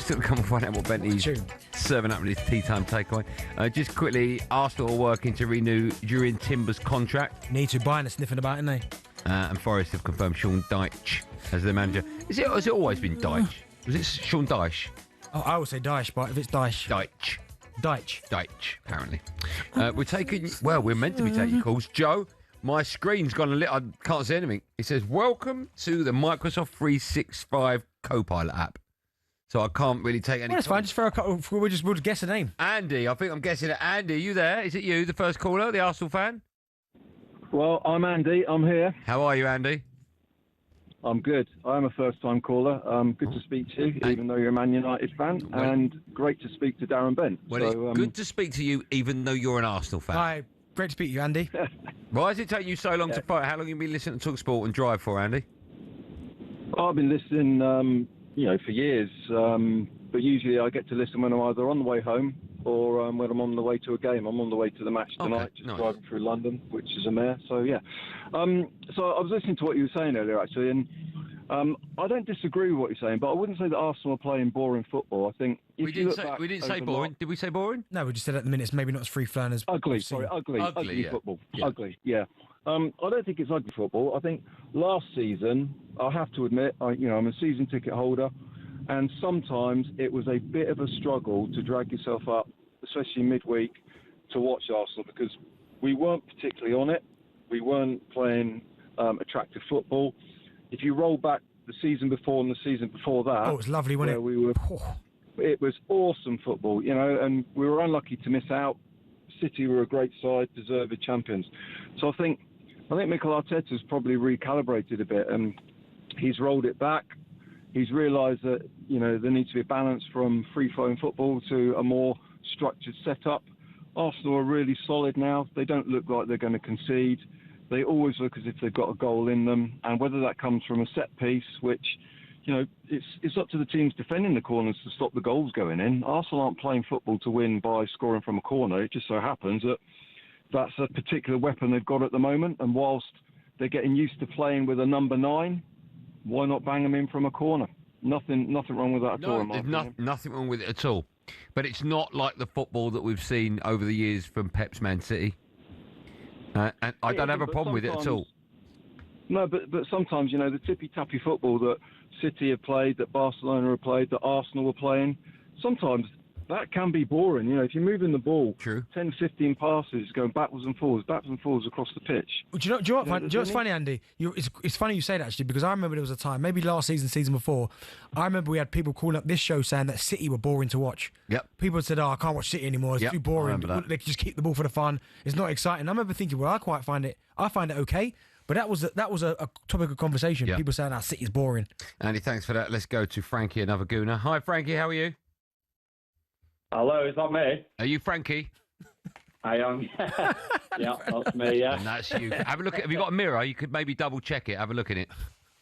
Still come and find out what Bentley's serving up with his tea time takeaway. Just quickly, Arsenal are working to renew Jurrien Timber's contract. Need to buy and sniffing about, isn't they? And Forest have confirmed Sean Dyche as their manager. Has it always been Dyche? Was it Sean Dyche? Oh, I would say Dyche, but if it's Dyche. Dyche, apparently. We're meant to be taking calls. Joe, my screen's gone a little, I can't see anything. It says, welcome to the Microsoft 365 Copilot app. So I can't really take any. That's fine. Just for a couple, we'll just guess a name. Andy, I think I'm guessing it. Andy, are you there? Is it you, the first caller, the Arsenal fan? Well, I'm Andy. I'm here. How are you, Andy? I'm good. I'm a first-time caller. Good to speak to you, even though you're a Man United fan, and great to speak to Darren Bent. Well, it's good to speak to you, even though you're an Arsenal fan. Hi, great to speak to you, Andy. Why has it taken you so long to fight? How long have you been listening to talkSPORT and Drive for, Andy? I've been listening, for years, but usually I get to listen when I'm either on the way home or when I'm on the way to a game. I'm on the way to the match tonight, driving through London, which is a mare. So, yeah. So I was listening to what you were saying earlier, actually, and I don't disagree with what you're saying, but I wouldn't say that Arsenal are playing boring football. I think we didn't say boring. Did we say boring? No, we just said at the minute it's maybe not as free-flowing as... Ugly football. Yeah. Ugly, yeah. I don't think it's ugly football. I think last season, I have to admit, I'm a season ticket holder, and sometimes it was a bit of a struggle to drag yourself up, especially midweek, to watch Arsenal, because we weren't particularly on it. We weren't playing attractive football. If you roll back the season before and the season before that... Oh, it was lovely, wasn't it? It was awesome football, and we were unlucky to miss out. City were a great side, deserved champions. So I think Mikel Arteta's probably recalibrated a bit, and he's rolled it back. He's realised that, there needs to be a balance from free-flowing football to a more structured setup. Arsenal are really solid now. They don't look like they're going to concede. They always look as if they've got a goal in them. And whether that comes from a set piece, which, it's up to the teams defending the corners to stop the goals going in. Arsenal aren't playing football to win by scoring from a corner. It just so happens that that's a particular weapon they've got at the moment. And whilst they're getting used to playing with a number 9, why not bang them in from a corner? Nothing wrong with that at all. There's nothing wrong with it at all. But it's not like the football that we've seen over the years from Pep's Man City. And I don't have a problem with it at all. No, but sometimes, the tippy-tappy football that City have played, that Barcelona have played, that Arsenal are playing, sometimes that can be boring. If you're moving the ball 10, 15 passes, going backwards and forwards across the pitch. Well, do you know what's funny, Andy? It's funny you say that, actually, because I remember there was a time, maybe last season before, I remember we had people calling up this show saying that City were boring to watch. Yep. People said, I can't watch City anymore. It's too boring. They just keep the ball for the fun. It's not exciting. I remember thinking, well, I find it okay. But that was a topic of conversation. Yep. People saying, City's boring. Andy, thanks for that. Let's go to Frankie, another gooner. Hi, Frankie. How are you? Hello, is that me? Are you Frankie? I am. Yeah, that's me, yeah. And that's you. Have a look. Have you got a mirror? You could maybe double check it. Have a look at it.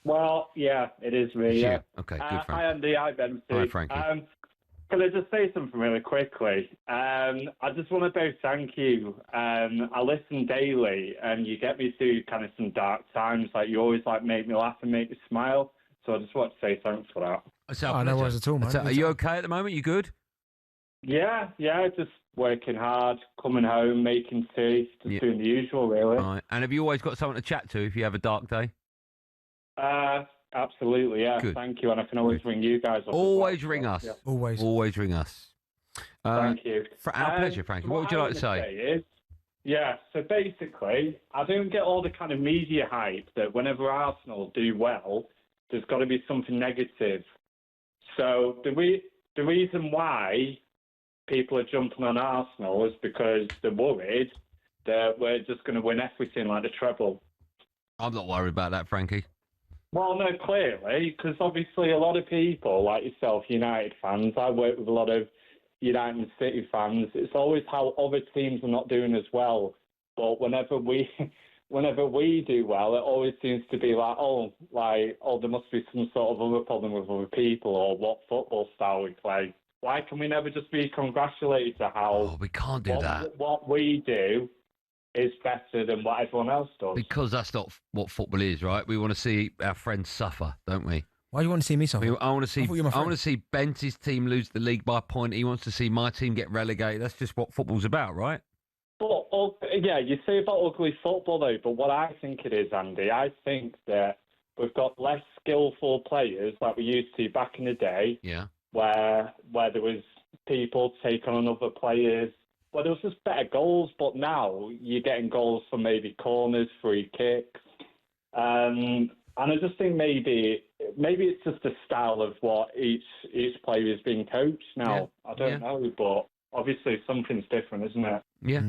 Well, yeah, it is me, yeah. Okay, good, Frankie. Hi, Andy. Hi, Ben. Hi, Frankie. Can I just say something really quickly? I just want to say thank you. I listen daily, and you get me through kind of some dark times. Like, you always make me laugh and make me smile. So I just want to say thanks for that. No worries at all, man. Are you okay at the moment? You good? Yeah, just working hard, coming home, making tea, just doing the usual, really. Right. And have you always got someone to chat to if you have a dark day? Absolutely, yeah. Good. Thank you, and I can always ring you guys up. Always ring us. Yeah. Always ring us. Thank you. For our pleasure, Frankie. What would you like to say? So basically, I don't get all the kind of media hype that whenever Arsenal do well, there's got to be something negative. So the reason why people are jumping on Arsenal is because they're worried that we're just going to win everything like the treble. I'm not worried about that, Frankie. Well, no, clearly, because obviously a lot of people, like yourself, United fans, I work with a lot of United and City fans, it's always how other teams are not doing as well. But whenever we do well, it always seems to be there must be some sort of other problem with other people or what football style we play. Why can we never just be congratulated to how... Oh, we can't do that. What we do is better than what everyone else does. Because that's not what football is, right? We want to see our friends suffer, don't we? Why do you want to see me suffer? I want to see Bent's team lose the league by a point. He wants to see my team get relegated. That's just what football's about, right? But, yeah, you say about ugly football, though, but what I think it is, Andy, I think that we've got less skillful players like we used to back in the day, where there was people taking on other players, where there was just better goals, but now you're getting goals from maybe corners, free kicks. And I just think maybe it's just the style of what each player is being coached now. Yeah. I don't know, but obviously something's different, isn't it? Yeah.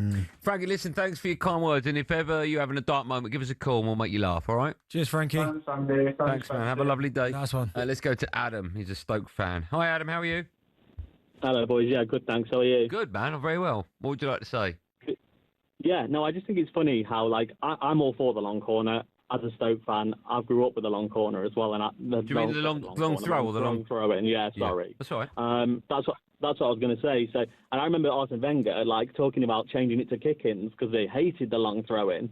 Frankie, listen, thanks for your kind words. And if ever you're having a dark moment, give us a call and we'll make you laugh, all right? Cheers, Frankie. Thanks, Andy. Thanks, man. Have a lovely day. Nice one. Let's go to Adam. He's a Stoke fan. Hi, Adam. How are you? Hello, boys. Yeah, good, thanks. How are you? Good, man. I'm very well. What would you like to say? Yeah, no, I just think it's funny how, like, I'm all for the long corner. As a Stoke fan, I grew up with the long corner as well. And do you mean the long throw or the long throw-in? Yeah, sorry. Yeah, that's all right. That's what I was going to say. So, and I remember Arsene Wenger like talking about changing it to kick-ins because they hated the long throw-in.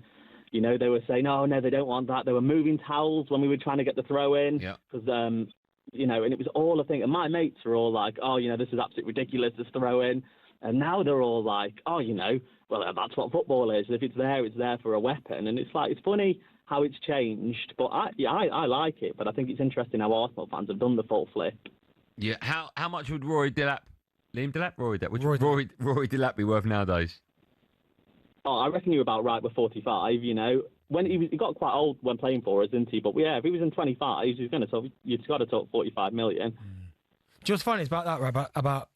You know, they were saying, "Oh no, they don't want that." They were moving towels when we were trying to get the throw-in because, you know, and it was all a thing. And my mates were all like, "Oh, you know, this is absolutely ridiculous, this throw-in." And now they're all like, "Oh, you know, well, that's what football is. If it's there for a weapon." And it's like, it's funny how it's changed, but I like it. But I think it's interesting how Arsenal fans have done the full flip. Yeah, how much would Rory Delap be worth nowadays? Oh, I reckon you're about right with 45. You know, when he got quite old when playing for us, didn't he? But yeah, if he was in 25, you've got to talk 45 million. Do you know what's funny about that, right? About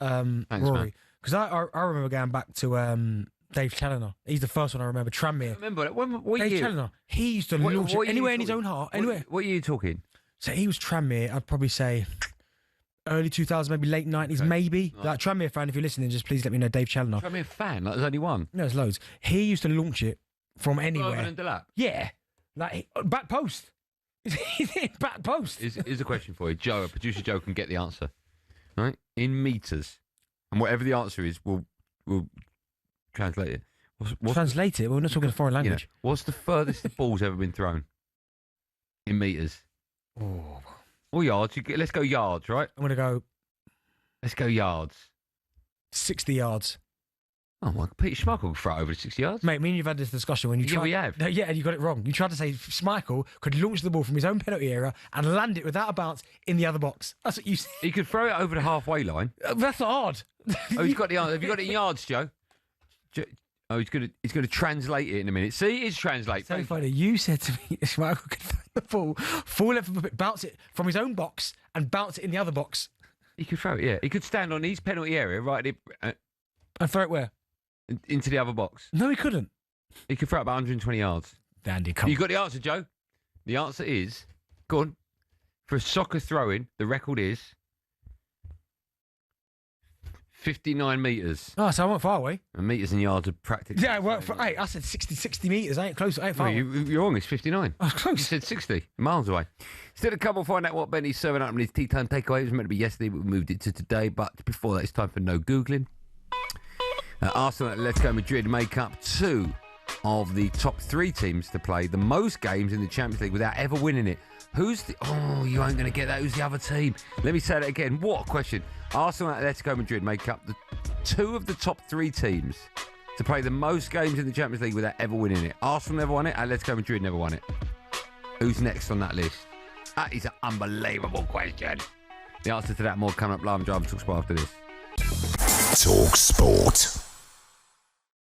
Rory? Because I remember going back to Dave Challoner. He's the first one I remember. Tranmere. Remember what Dave year? Challoner. He used to launch it anywhere in his own heart. Anywhere. What are you talking? So he was Tranmere. I'd probably say early 2000s, maybe late 90s, maybe. Right. Like, Tranmere fan, if you're listening, just please let me know. Dave Challoner. Tranmere fan? Like, there's only one? No, there's loads. He used to launch it from anywhere. Than Delap? Yeah. Like, back post. Back post. Here's a question for you. Joe, producer Joe can get the answer. Right? In metres. And whatever the answer is, we'll translate it. Translate it? We're not talking a foreign language. You know, what's the furthest the ball's ever been thrown? In metres. Oh. Or yards. Let's go yards, right? I'm going to go... Let's go yards. 60 yards. Oh, my... Peter Schmeichel could throw it over 60 yards. Mate, me and you've had this discussion when you tried... we have. No, yeah, and you got it wrong. You tried to say Schmeichel could launch the ball from his own penalty area and land it without a bounce in the other box. That's what you said. He could throw it over the halfway line. That's not hard. Oh, he's got the answer. Have you got it in yards, Joe? Oh, he's going to translate it in a minute. See, it's translate. So funny. You said to me, Schmeichel could throw the ball, fall left of a bit, bounce it from his own box, and bounce it in the other box. He could throw it. Yeah, he could stand on his penalty area, right, and throw it where? Into the other box. No, he couldn't. He could throw it about 120 yards. Andy, come on. You got the answer, Joe? The answer is, go on. For a soccer throw-in, the record is 59 metres. Oh, so I went far away. And metres and yards are practically... Yeah, I said 60 metres. I ain't close. I ain't far. No, you're wrong. It's 59. I was close. You said 60. Miles away. Still to come, we'll find out what Benny's serving up in his tea time takeaway. It was meant to be yesterday, but we moved it to today. But before that, it's time for no Googling. Arsenal and Atletico Madrid make up two of the top three teams to play the most games in the Champions League without ever winning it. Who's the... Oh, you ain't going to get that. Who's the other team? Let me say that again. What a question. Arsenal and Atletico Madrid make up the two of the top three teams to play the most games in the Champions League without ever winning it. Arsenal never won it. Atletico Madrid never won it. Who's next on that list? That is an unbelievable question. The answer to that more coming up live and drive and talkSPORT after this. talkSPORT.